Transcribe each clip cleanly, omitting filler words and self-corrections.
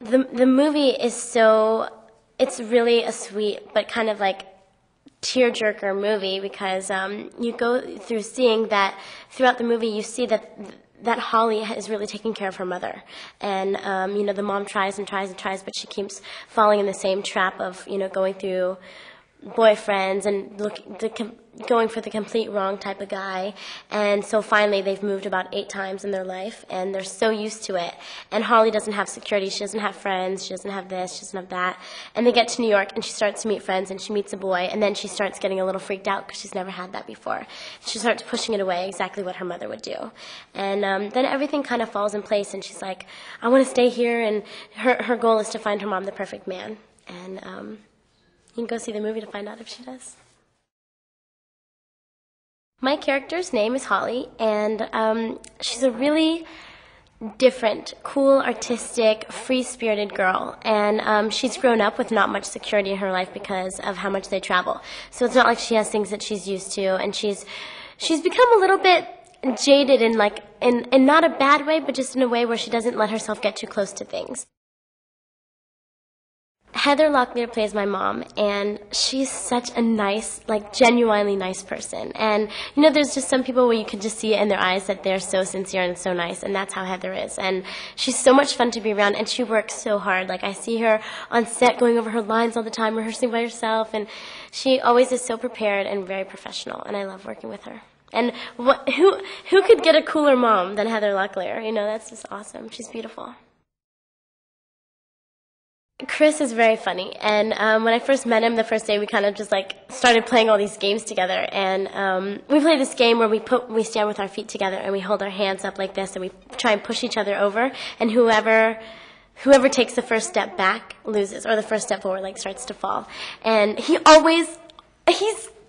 The movie is it's really a sweet but kind of like tearjerker movie because you go through seeing that throughout the movie you see that Holly is really taking care of her mother. And, the mom tries and tries and tries, but she keeps falling in the same trap of, going through boyfriends and going for the complete wrong type of guy. And so finally they've moved about 8 times in their life, and they're so used to it. And Holly doesn't have security. She doesn't have friends. She doesn't have this. She doesn't have that. And they get to New York, and she starts to meet friends, and she meets a boy, and then she starts getting a little freaked out because she's never had that before. She starts pushing it away, exactly what her mother would do. And then everything kind of falls in place, and she's like, I want to stay here, and her goal is to find her mom the perfect man. And you can go see the movie to find out if she does. My character's name is Holly, and she's a really different, cool, artistic, free-spirited girl. And she's grown up with not much security in her life because of how much they travel. So it's not like she has things that she's used to, and she's become a little bit jaded in not a bad way, but just in a way where she doesn't let herself get too close to things. Heather Locklear plays my mom, and she's such a nice, genuinely nice person. And, there's just some people where you can just see it in their eyes that they're so sincere and so nice, and that's how Heather is. And she's so much fun to be around, and she works so hard. I see her on set going over her lines all the time, rehearsing by herself, and she always is so prepared and very professional, and I love working with her. And who could get a cooler mom than Heather Locklear? That's just awesome. She's beautiful. Chris is very funny, and when I first met him the first day, we kind of just started playing all these games together. And we play this game where we stand with our feet together and we hold our hands up like this, and we try and push each other over. And whoever takes the first step back loses, or the first step forward starts to fall. And he's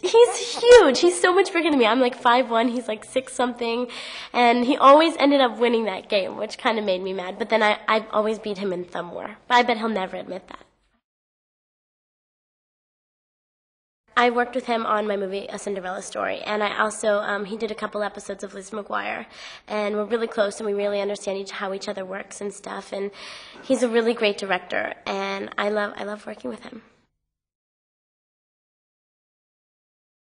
huge. He's so much bigger than me. I'm 5'1", he's 6-something, and he always ended up winning that game, which kind of made me mad. But then I always beat him in thumb war. But I bet he'll never admit that. I worked with him on my movie A Cinderella Story, and I also he did a couple episodes of Liz McGuire, and we're really close, and we really understand how each other works and stuff. And he's a really great director, and I love working with him.